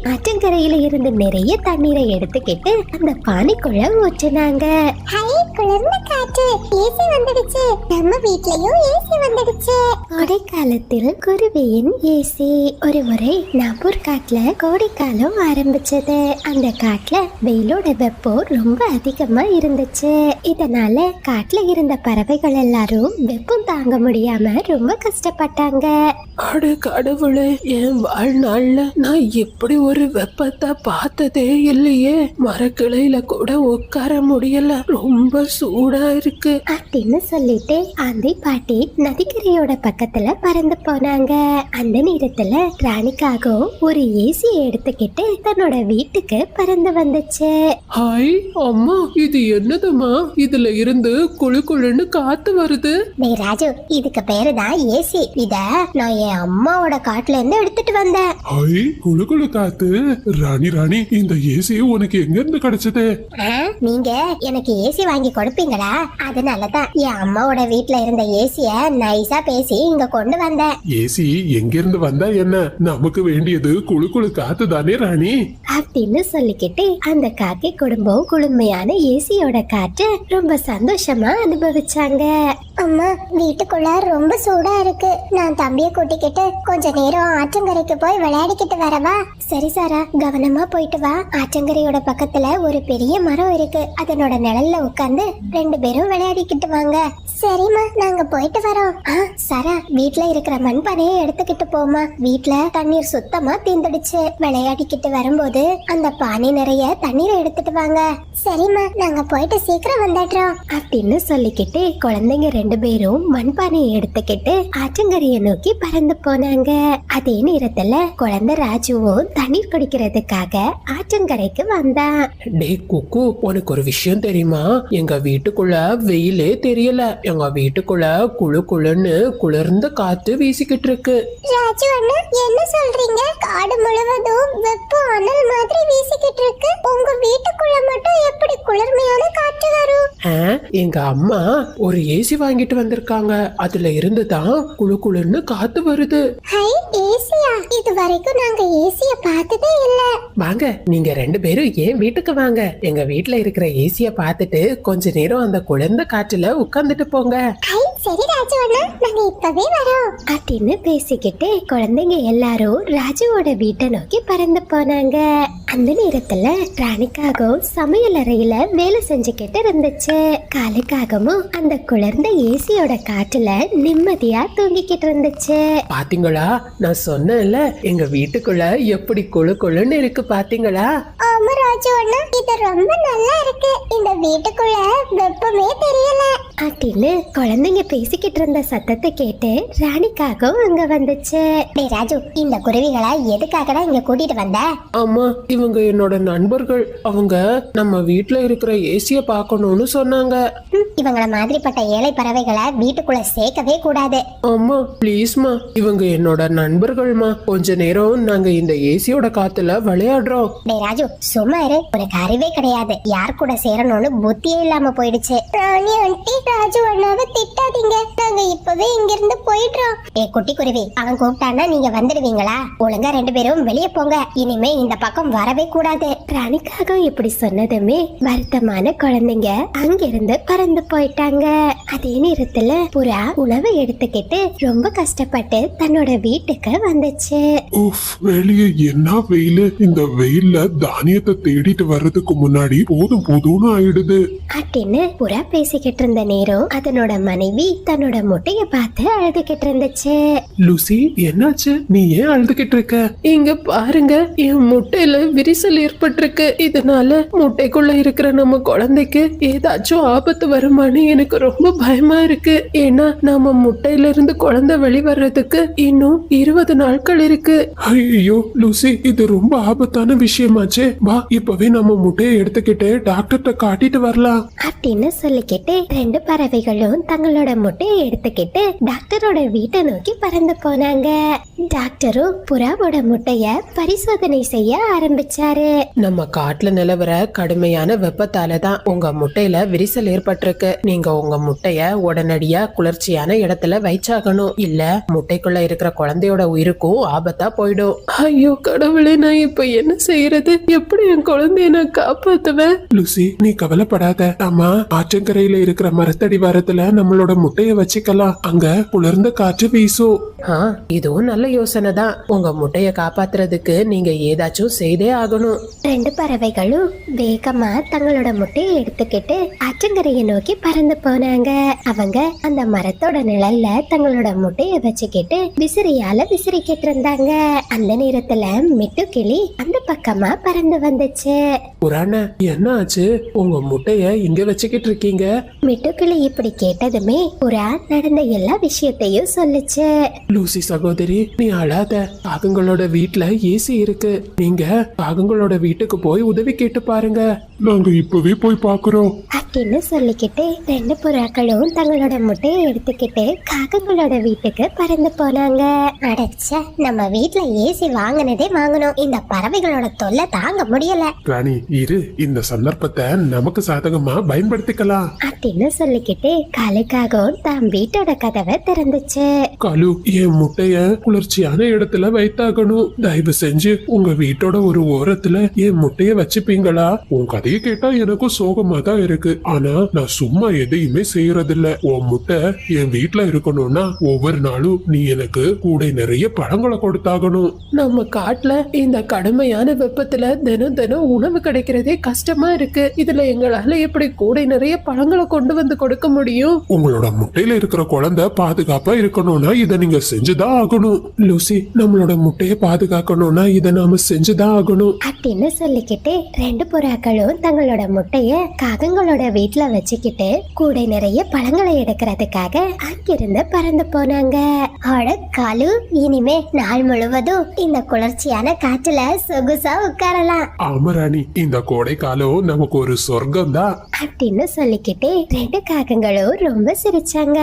ஆற்றங்கரையில இருந்து நிறைய தண்ணீரை எடுத்துக்கிட்டு அந்த பானைக்குள்ள ஊற்றினாங்க. குளிர்ந்த காற்று, ஏசி வந்துடுச்சு. நம்ம வீட்லயும் ஏசி வந்துடுச்சு. கோடைக்காலத்தில் குருவியின் ஏசி. ஒரு முறை நாப்பூர் காட்டுல கோடைக்காலம் ஆரம்பிச்சது. அந்த காட்டுல வெயிலோட வெப்பம் ரொம்ப அதிகமா இருந்துச்சு. இதனால காட்டுல இருந்த பறவைகள் எல்லாரும் வெப்பம் தாங்க முடியாம ரொம்ப கஷ்டப்பட்டாங்க. அட கடவுளே, என் வாழ்நாள்ல நான் இப்படி ஒரு வெப்பத்தை பார்த்ததே இல்லையே. மரக்கிளையில கூட உட்கார முடியல, ரொம்ப சூடா இருக்கு அப்படின்னு சொல்லிட்டு ஆந்தை பாட்டி நதிக்கரையோட பக்கத்துல பறந்து போனாங்க. அந்த நேரத்துல ராணிக்காகவும் ஒரு ஏசி எடுத்துக்கிட்டு தன்னோட வீட்டுக்கு பறந்து வந்துச்சு. ஹாய் அம்மா, இது என்னதுமா? இதுல இருந்து குளு குளுன்னு காத்து வருது. டேய் ராஜு, இதுக்கு பேரு தான் ஏசி. இத நான் என் அம்மாவோட காட்டுல இருந்து எடுத்துட்டு வந்தேன். ஹாய், குளு குளு காத்து. ராணி ராணி, இந்த ஏசி உனக்கு எங்க இருந்து கிடைச்சது? நீங்க எனக்கு ஏசி வாங்கி கொடுப்பீங்களா? அதனாலதான் என் அம்மாவோட வீட்ல இருந்த ஏசிய நைஸா பேசி இங்க கொண்டு வந்தேன். ஏசி எங்க இருந்து வந்தா என்ன, நமக்கு வேண்டியது குளு குளு காத்து தானே ராணி அப்படின்னு சொல்லிக்கிட்டு அந்த காக்கை குடும்பம் குளுமையான ஏசியோட காற்று ரொம்ப சந்தோஷமா அனுபவிச்சாங்க. அம்மா, வீட்டுக்குள்ள ரொம்ப சூடா இருக்கு. நான் தம்பிய கூட்டிக்கிட்டு கொஞ்ச நேரம் ஆற்றங்கரைக்கு போய் விளையாடிக்கிட்டு வரவா? சரி சாரா, கவனமா போயிட்டு வா. ஆற்றங்கரையோட பக்கத்துல ஒரு பெரிய மரம் இருக்கு. அதனோட நிழல்ல உட்கார்ந்து 2 பேரும் விளையாடிக்கிட்டு வாங்க. சரிம்மா, நாங்க போயிட்டு வரோம். சாரா, வீட்ல இருக்கிற மண்பானையை எடுத்துக்கிட்டு போமா. வீட்ல தண்ணீர் சுத்தமா தீந்துடுச்சு. விளையாடிக்கிட்டு வரும்போது அந்த பானை நிறைய தண்ணீரை எடுத்துட்டு வாங்க. சரிம்மா, நாங்க போயிட்டு சீக்கிரம் வந்துடுறோம் அப்படின்னு சொல்லிக்கிட்டு குழந்தைங்க 2 பேரும் மண்பானையை எடுத்துக்கிட்டு ஆற்றங்கரையை நோக்கி பறந்து போனாங்க. அதே நேரத்துல குழந்தை ராஜுவும் தண்ணீர் குடிக்கிறதுக்காக ஆற்றங்கரைக்கு வந்தான். டே குக்கு, உனக்கு ஒரு விஷயம் தெரியுமா? எங்க வீட்டுக்குள்ள வெயிலே தெரியல. எங்க வீட்டுக்குள்ள குளு குளுன்னு குளிர்ந்த காத்து வீசிக்கிட்டு இருக்கு. ராஜு அண்ணா, என்ன சொல்றீங்க? காடு முழுவதும் வெப்பம் அனல் மாதிரி வீசிக்கிட்டு இருக்கு. உங்க வீட்டுக்குள்ள மட்டும் எப்படி குளிர்மையான காற்று வரும்? எங்க அம்மா ஒரு ஏசி வாங்கிட்டு வந்திருக்காங்க. அதுல இருந்துதான் குளு குளுன்னு காத்து வருது. High, Asia? இது வரைக்கும் நாங்க ஏசிய பார்த்ததே இல்ல. வாங்க, நீங்க 2 பேரும் என் வீட்டுக்கு வாங்க. எங்க வீட்டுல இருக்கிற ஏசிய பார்த்துட்டு கொஞ்ச நேரம் அந்த குளிர்ந்த காற்றுல உட்கார்ந்துட்டு போங்க. ஹை, சரி ராஜு அண்ணா, நாங்க இப்பவே வரோம் அப்படின்னு பேசிக்கிட்டு குழந்தைங்க எல்லாரும் ராஜுவோட வீட்டை நோக்கி பறந்து போனாங்க. அந்த நேரத்துல ராணிக்காகவும் சமையல் அறையில வேலை செஞ்சுக்கிட்டு இருந்துச்சு. காலுக்காகவும் அந்த குளிர்ந்த ஏசியோட காற்றுல நிம்மதியா தூங்கிக்கிட்டு இருந்துச்சு. பாத்தீங்களா, நான் சொன்னேன்ல எங்க வீட்டுக்குள்ள எப்படி குளு குளுன்னு இருக்கு பாத்தீங்களா? ஆமா ராஜு அண்ணா, இது ரொம்ப நல்லா இருக்கு. இந்த வீட்டுக்குள்ள வெப்பமே தெரியல அப்படின்னு குழந்தைங்க பேசிக்கிட்டு இருந்த சத்தத்தை கேட்டு ராணிக்காகவும் அங்க வந்துச்சு. டேய் ராஜு, இந்த குருவிகளை எதுக்காகடா இங்க கூட்டிட்டு வந்த? ஆமா, இவங்க என்னோட நண்பர்கள். அவங்க நம்ம வீட்டுல இருக்கிற ஏசிய பார்க்கணும்னு சொன்னாங்க. இவங்கள மாதிரிப்பட்ட ஏழை பறவைகளை வீட்டுக்குள்ள சேர்க்கவே கூடாது. அம்மா ப்ளீஸ்மா, இவங்க என்னோட நண்பர்கள்மா. கொஞ்ச நேரம் நாங்க இந்த ஏசியோட காத்துல விளையாடுறோம். டேய் ராஜு, சும்மா இரு. உனக்கு அறிவே கிடையாது. யார் கூட சேரணும்னு புத்தியே இல்லாம போயிடுச்சு. ராணி ஆண்டி, ராஜு அண்ணாவை திட்டாதீங்க. நாங்க இப்பவே இங்க இருந்து போயிடுறோம். ஏ குட்டி குருவி, அவன் கூப்பிட்டானா நீங்க வந்துடுவீங்களா? ஒழுங்கா 2 பேரும் வெளியே போங்க. இனிமே இந்த பக்கம் வரவே கூடாது. ராணிக்காக இப்படி சொன்னதுமே வருத்தமான குழந்தைங்க அங்கிருந்து பறந்து போயிட்டாங்க. அதே நேரத்துல புறா உணவை எடுத்துக்கிட்டு ரொம்ப கஷ்டப்பட்டு தன்னோட வீட்டுக்கு வந்துச்சு. உஃப், வெளியே என்ன வெயிலு. இந்த வெயில்ல தானியத்தை தேடிட்டு வர்றதுக்கு முன்னாடி போதும் போதும்னு ஆயிடுது அப்படின்னு புறா பேசிக்கிட்டு இருந்த நேரம் அதனோட மனைவி தன்னோட முட்டைய பார்த்து அழுதுகிட்டு இருந்துச்சு. லூசி, என்னாச்சு? நீ ஏன் அழுதுகிட்டு இருக்க? இங்க பாருங்க, என் முட்டையில விரிசல் ஏற்பட்டிருக்கு. இதனால முட்டைக்குள்ள இருக்கிற நம்ம குழந்தைக்கு ஏதாச்சும் ஆபத்து வருமானு எனக்கு ரொம்ப பயமா இருக்கு. ஏன்னா நம்ம முட்டையில இருந்து குழந்தை வெளிவர்றதுக்கு இன்னும் 20 நாட்கள் இருக்கு. ஐயோ லூசி, இது ரொம்ப ஆபத்தான விஷயமாச்சே. வா, இப்பவே நம்ம முட்டையை எடுத்துக்கிட்டு டாக்டர்கிட்ட காட்டிட்டு வரலாம் அப்படின்னு சொல்லிக்கிட்டு 2 பறவைகளும் தங்களோட முட்டையை எடுத்துக்கிட்டு டாக்டரோட வீட்டை நோக்கி பறந்து போனாங்க. டாக்டரும் புறாவோட முட்டைய பரிசோதனை செய்ய ஆரம்பிச்சாரு. நம்ம காட்டுல நிலவர கடுமையான வெப்பத்தால தான் உங்க முட்டையில விரிசல் ஏற்பட்டிருக்கு. நீங்க உங்க முட்டைய உடனடியா குளிர்ச்சியான இடத்துல வைச்சாகணும், இல்ல முட்டைக்குள்ள இருக்கிற குழந்தையோட உயிருக்கும் ஆபத்தா போயிடும். ஐயோ கடவுளே, நான் இப்ப என்ன செய்யறது? எப்படி என் குழந்தைய நான் காப்பாத்துவேன்? லூசி, நீ கவலைப்படாத. ஆமா, ஆற்றங்கரையில இருக்கிற மரத்தடி வாரத்துல நம்மளோட முட்டைய வச்சுக்கலாம். அங்க குளிர்ந்த காற்று வீசும். இதுவும் நல்ல யோசனை தான். உங்க முட்டைய காப்பாத்துறதுக்கு நீங்க ஏதாச்சும் செய்தே ஆகணும். 2 பறவைகளும் வேகமா தங்களோட முட்டையை எடுத்துக்கிட்டு ஆற்றங்கரையை நோக்கி பறந்து போனாங்க. அவங்க அந்த மரத்தோட நிழல்ல தங்களோட முட்டைய வச்சுக்கிட்டு விசிறியால விசிறிக்கிட்டு இருந்தாங்க. அந்த நேரத்துல மிட்டுக்கிளி அந்த பக்கமா பறந்து வந்துச்சு. புராண, என்ன ஆச்சு? உங்க முட்டைய இங்க வச்சுக்கிட்டு இருக்கீங்க? மிட்டுக்கிளி இப்படி கேட்டதுமே புறா நடந்த எல்லா விஷயத்தையும் சொல்லுச்சு. லூசி சகோதரி, நீ அழாத. காகங்களோட வீட்ல ஏசி இருக்கு. நீங்க காகங்களோட வீட்டுக்கு போய் உதவி கேட்டு பாருங்க. நாங்க இப்பவே போய் பாக்குறோம் அப்படின்னு சொல்லிக்கிட்டு 2 புறாக்களும் தங்களோட முட்டையை எடுத்துக்கிட்டு காகங்களோட வீட்டுக்கு பறந்து போனாங்க. அடச்ச, நம்ம வீட்ல ஏசி வாங்கினதே வாங்கணும், இந்த பறவைகளோட தொல்லை தாங்க முடியல. ராணி இரு, இந்த சந்தர்ப்பத்தை நமக்கு சாதகமா பயன்படுத்திக்கலாம் அப்படின்னு சொல்லிக்கிட்டு காலுக்காகவும் தான் வீட்டோட கதவை திறந்துச்சு. காலு, என் முட்டைய குளிர்ச்சியான இடத்துல வைத்தாகணும். தயவு செஞ்சு உங்க வீட்டோட ஒரு ஓரத்துல என் முட்டைய வச்சுப்பீங்களா? உன் கதையை கேட்டா எனக்கும் சோகமா தான் இருக்கு. ஆனா நான் சும்மா எதையுமே செய்யறதில்ல. உன் முட்டை என் வீட்டுல இருக்கணும்னா ஒவ்வொரு நாளும் நீ எனக்கு கூடை நிறைய பழங்களை கொடுத்தாகணும். நம்ம காட்டுல இந்த கடுமையான வெப்பத்துல தினம் தினம் உணவு கிடைக்கிறதே கஷ்டமா இருக்கு. இதுல எங்களால எப்படி கூடை நிறைய பழங்களை கொண்டு வந்து கொடுக்க முடியும்? உங்களோட முட்டையில இருக்கிற குழந்தை பாதுகாப்பா இருக்கணும்னா இதை நீங்க செஞ்சுதான் ஆகணும். லூசி, நம்மளோட முட்டையை பாதுகாக்கணும்னா இதை நாம செஞ்சுதான் ஆகணும் அப்படின்னு சொல்லிக்கிட்டு 2 புறாக்களும் தங்களோட முட்டைய காகங்களோட வீட்டுல வச்சுக்கிட்டு கூடை நிறைய பழங்களை எடுக்கிறதுக்காக அங்கிருந்து பறந்து போனாங்க. அட காலு, இனிமே நாள் முழுவதும் இந்த குளிர்ச்சியான காற்றுல சொகுசா உட்காரலாம். ஆமராணி, இந்த கோடை காலம் நமக்கு ஒரு சொர்க்கம் தான் அப்படின்னு சொல்லிக்கிட்டு 2 காகங்களும் ரொம்ப சிரிச்சாங்க.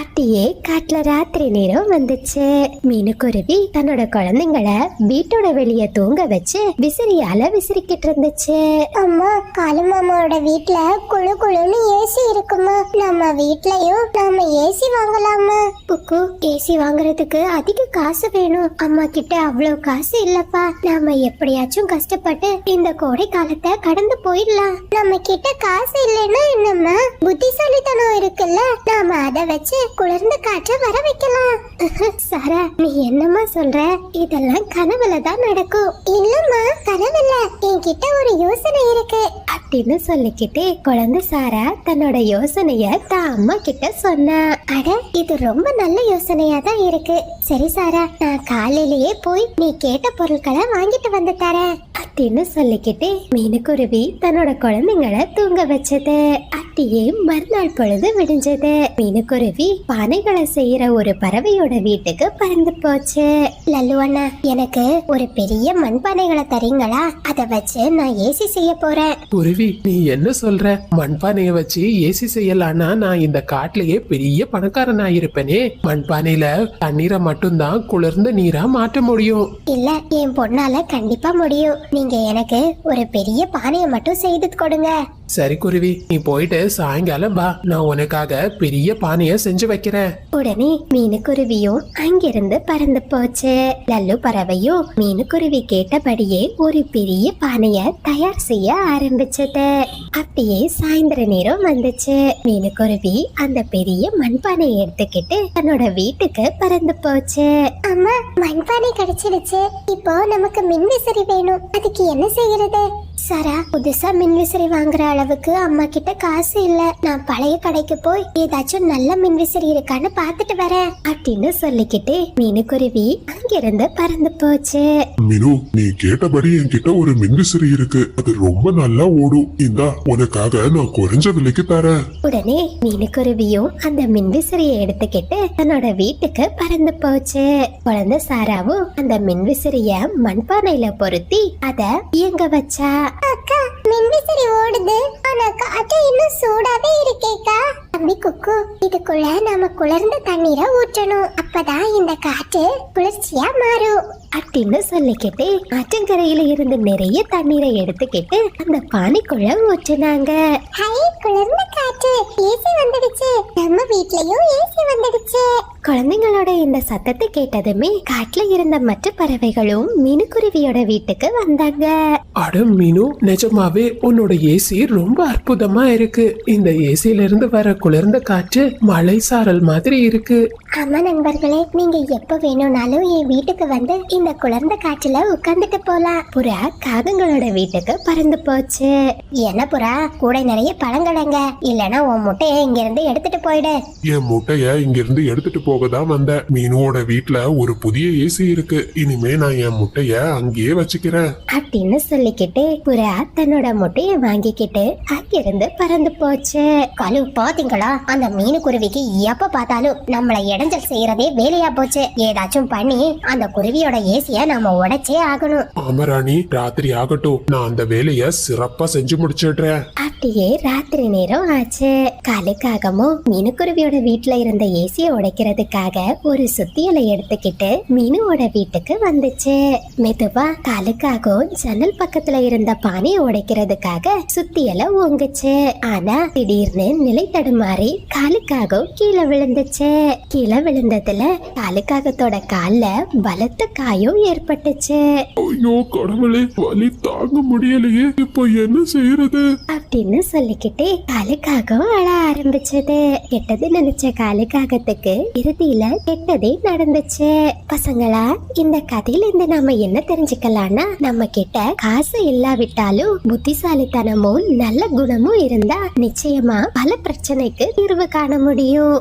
அப்படியே காட்டுல ராத்திரி நேரம் வந்துச்சு. மீனுக்குருவி தன்னோட குழந்தைங்களை வீட்டோட வெளியே தூங்க வச்சு விசிறியால விசிறிக்கிட்டு இருந்துச்சு. அம்மா, காலு மாமாவோட வீட்ல குழு குழுன்னு ஏசி இருக்குமா? நம்ம வீட்லயும் நாம ஏசி வாங்கலாமா? புக்கு, ஏசி வாங்குறதுக்கு அதிக காசு வேணும். அம்மா கிட்ட அவ்வளவு காசு இல்லப்பா. நாம எப்படியாச்சும் கஷ்டப்பட்டு இந்த கோடை காலத்தை கடந்து போயிடலாம். நம்ம கிட்ட காசு இல்லைன்னா என்னம்மா, புத்திசாலித்தனம் இருக்குல்ல, நாம அதை வச்சு குளிர்ந்த காற்றை வர வைக்கலாம். சாரா, நீ என்னம்மா சொல்ற? இதெல்லாம் கனவுல தான் நடக்கும். இல்லம்மா, கனவுல, என்கிட்ட ஒரு யோசனை இருக்கு அப்படின்னு சொல்லிக்கிட்டு குழந்தை சாரா தன்னோட யோசனைய தான் அம்மா கிட்ட சொன்னா. அட, இது ரொம்ப நல்ல யோசனையா தான் இருக்கு. சரி சாரா, நான் காலையிலேயே போய் நீ கேட்ட பொருட்களை வாங்கிட்டு வந்து தரேன் அப்படின்னு சொல்லிக்கிட்டு மீனுக்குருவி தன்னோட குழந்தைங்களை தூங்க வச்சது. அப்படியே மறுநாள் பொழுது விடிஞ்சது. மீனுக்குருவி பானைகளை செய்யற ஒரு பறவையோட வீட்டுக்கு பறந்து போச்சு. லல்லு அண்ணா, எனக்கு ஒரு பெரிய மண்பானைகளை தரீங்களா? அதை வச்சு நான் ஏசி செய்ய போறேன். குருவி, நீ என்ன சொல்ற? மண்பானைய வச்சு ஏசி செய்யலான்னா நான் இந்த காட்டுலயே பெரிய பணக்காரன் ஆயிருப்பேனே. மண்பானையில தண்ணீரை மட்டும்தான் குளிர்ந்த நீரா மாற்ற முடியும். இல்ல, என் பொண்ணால கண்டிப்பா முடியும். நீங்க எனக்கு ஒரு பெரிய பானையை மட்டும் செய்து கொடுங்க. சரி குருவி, நீ போயிட்டு சாயங்காலம் வா, நான் உனக்காக பெரிய பானைய செஞ்சு வைக்கிறேன். உடனே மீனுக்குருவியும் அங்கிருந்து பறந்து போச்சு. லல்லு பறவையும் மீனுக்குருவி கேட்டபடியே ஒரு பெரிய பானைய தயார் செய்ய ஆரம்பிச்சது. அப்படியே சாயந்தர நேரம் வந்துச்சு. மீனுக்குருவி அந்த பெரிய மண்பானையை எடுத்துக்கிட்டு தன்னோட வீட்டுக்கு பறந்து போச்சு. அம்மா, மண்பானை கிடைச்சிடுச்சு. இப்போ நமக்கு மின்விசிறி வேணும். அதுக்கு என்ன செய்யறது? சாரா, புதுசா மின்விசிறி வாங்குற அளவுக்கு அம்மா கிட்ட காசு இல்ல. நான் பழைய கடைக்கு போய் ஏதாச்சும் நல்ல மின்விசிறி இருக்கான்னு பாத்துட்டு வரேன் அப்படின்னு சொல்லிக்கிட்டு மீனுக்குருவி அங்கிருந்து பறந்து போச்சு. மினு, நீ கேட்டபடி என்கிட்ட ஒரு மின்விசிறி இருக்கு. அது ரொம்ப நல்லா ஓடும். இந்தா, உனக்காக நான் குறைஞ்ச விலைக்கு தரேன். உடனே மீனுக்குருவியும் அந்த மின்விசிறியை எடுத்துக்கிட்டு தன்னோட வீட்டுக்கு பறந்து போச்சு. குழந்தை சாராவும் அந்த மின்விசிறிய மண்பானையில பொருத்தி அத இயங்க வச்சா. அக்கா, மின்விசிறி ஓடுது, ஆனா காற்று இன்னும் சூடாவே இருக்கேக்கா. தம்பி குக்கு, இதுக்குள்ள நாம குளிர்ந்த தண்ணீரை ஊற்றணும். அப்பதான் இந்த காற்று குளிர்ச்சியா மாறும் அப்படின்னு சொல்லிக்கிட்டு ஆற்றங்கரையில இருந்து நிறைய தண்ணீரை எடுத்துக்கிட்டு அந்த பானைக்குள்ள ஊற்றினாங்க. ஹை, குளிர்ந்த காற்று, ஏசி வந்துடுச்சு. நம்ம வீட்லயும் ஏசி வந்துடுச்சு. குழந்தைங்களோட இந்த சத்தத்தை கேட்டதுமே காட்டுல இருந்த மற்ற பறவைகளும் மீனுக்குருவியோட வீட்டுக்கு வந்தாங்க. அட மீனு, நிஜமாவே உன்னோட ஏசி ரொம்ப அற்புதமா இருக்கு. இந்த ஏசில இருந்து வர குளிர்ந்த காற்று மழை சாரல் மாதிரி இருக்கு. ஆமா நண்பர்களே, நீங்க எப்ப வேணும்னாலும் என் வீட்டுக்கு வந்து இந்த குளிர்ந்த காற்றுல உட்கார்ந்துட்டு போலாம். புறா காகங்களோட வீட்டுக்கு பறந்து போச்சு. என்ன புறா, கூடை நிறைய பழங்கடங்க, இல்லனா உன் முட்டையை இங்க இருந்து எடுத்துட்டு போயிடு. என் முட்டைய இங்க இருந்து எடுத்துட்டு போக தான் வந்தேன். மீனுவோட வீட்ல ஒரு புதிய ஏசி இருக்கு. இனிமே நான் என் முட்டைய அங்கேயே வச்சுக்கிறேன் அப்படின்னு சொல்லிக்கிட்டு புறா தன்னோட முட்டைய வாங்கிக்கிட்டு அங்கிருந்து பறந்து போச்சு. கலு, பாத்தீங்களா, அந்த மீனு குருவிக்கு எப்ப பார்த்தாலும் நம்மள இடைஞ்சல் செய்யறதே வேலையா போச்சு. ஏதாச்சும் பண்ணி அந்த குருவியோட ஏசிய நாம உடைச்சே ஆகணும். ஆமராணி, ராத்திரி ஆகட்டும், நான் அந்த வேலைய சிறப்பா செஞ்சு முடிச்சிடுறேன். அப்படியே ராத்திரி நேரம் ஆச்சு. காலுக்காகமும் மீனுக்குருவியோட வீட்டுல இருந்த ஏசிய உடைக்கிறதுக்காக ஒரு சுத்தியலை எடுத்துக்கிட்டு மீனுவோட வீட்டுக்கு வந்துச்சு. மெதுவா காலுக்காகவும் ஜன்னல் பக்கத்துல இருந்த பானையை உடைக்கிறதுக்காக சுத்தியலை ஓங்குச்சு. ஆனா திடீர்னு நிலை தடுமாறி காலுக்காகவும் கீழே விழுந்துச்சு. கீழே விழுந்ததுல காலுக்காகத்தோட கால்ல பலத்த காயம் ஏற்பட்டுச்சு. ஐயோ கடவுளே, வலி தாங்க முடியலையே, இப்போ என்ன செய்யறது அப்படின்னு சொல்லிக்கிட்டே காலுக்காகவும் அழ ஆரம்பிச்சது. கெட்டது நினைச்ச காலுக்காகத்துக்கு இறுதியில கெட்டதே நடந்துச்சு. பசங்களா, இந்த கதையில இருந்து நாம என்ன தெரிஞ்சுக்கலாம்னா, நம்ம கிட்ட காசு இல்லாவிட்டாலும் புத்திசாலித்தனமும் நல்ல குணமும் இருந்தா நிச்சயமா பல பிரச்சனைக்கு தீர்வு காண முடியும்.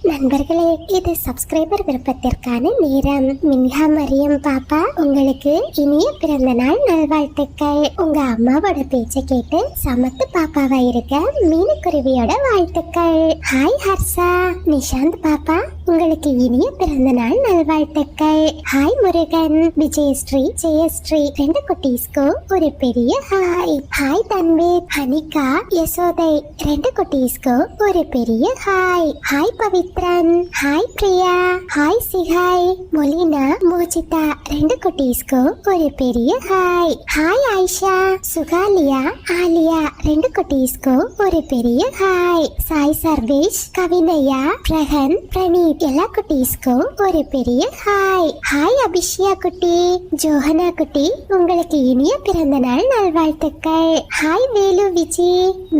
நண்பர்களே, இது சப்ஸ்கிரைபர் விருப்பத்திற்கான நேரம். மின்ஹா மரியம் பாப்பா, உங்களுக்கு இனிய பிறந்த நாள் நல்வாழ்த்துக்கள். உங்க அம்மாவோட பேச்சை கேட்டு சமத்து பாப்பாவா இருக்க மீனுக்குருவியோட வாழ்த்துக்கள். ஹாய் ஹர்ஷா. நிஷாந்த் பாப்பா, உங்களுக்கு இனிய பிறந்த நாள் நல்வாழ்த்துக்கள். ஹாய் முருகன். விஜயஸ்ரீ, ஜெயஸ்ரீ, 2 குட்டீஸ்க்கு ஒரு பெரிய ஹாய். ஹாய் தன்வீர், ஹனிகா, யசோதை, 2 குட்டீஸ்க்கு ஒரு பெரிய hi. Hi Pavithran. Hi Priya. Hi சிஹாய். மொலினா, மோஜிதா, 2 குட்டீஸ்க்கு ஒரு பெரிய ஹாய். ஹாய் ஆயிஷா, சுகாலியா, ஆலியா, 2 குட்டீஸ்க்கு ஒரு பெரிய ஹாய். சாய் சர்வேஷ், கவினயா, பிரகன், பிரணீத், எல்லா குட்டீஸ்க்கும் ஒரு பெரிய ஹாய். ஹாய் அபிஷியா குட்டி, ஜோஹனா குட்டி, உங்களுக்கு இனிய பிறந்த நாள் நல்வாழ்த்துக்கள். ஹாய் வேலு விஜி,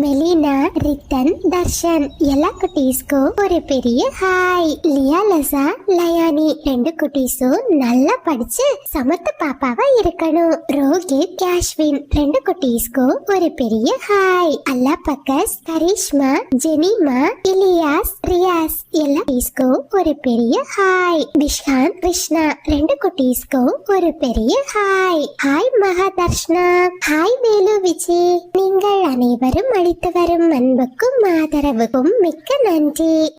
மெலினா, ரித்தன், தர்ஷன், எல்லா குட்டீஸ்க்கும் ஒரு பெரிய ஹாய். லியா, லசா, லயானி, 2 குட்டீஸும் நல்லா படிச்சு சமத்து பாப்பாவா இருக்கணும். ரோஹித், கேஷ்வின், 2 குட்டீஸ்க்கும் ஒரு பெரிய ஹாய். அல்லா பக்கஸ், கரிஷ்மா, ஜெனிமா, இலியாஸ், ரியாஸ், எல்லா குட்டீஸ்க்கும் ஒரு பெரிய ஹாய். பிஷ்கான், கிருஷ்ணா, 2 குட்டீஸ்க்கும் ஒரு பெரிய hi. Hi Mahadarshna. Hi Velu Viji. நீங்கள் அனைவரும் அளித்து வரும் அன்புக்கும் ஆதரவுக்கும் மிக்க நன்றி.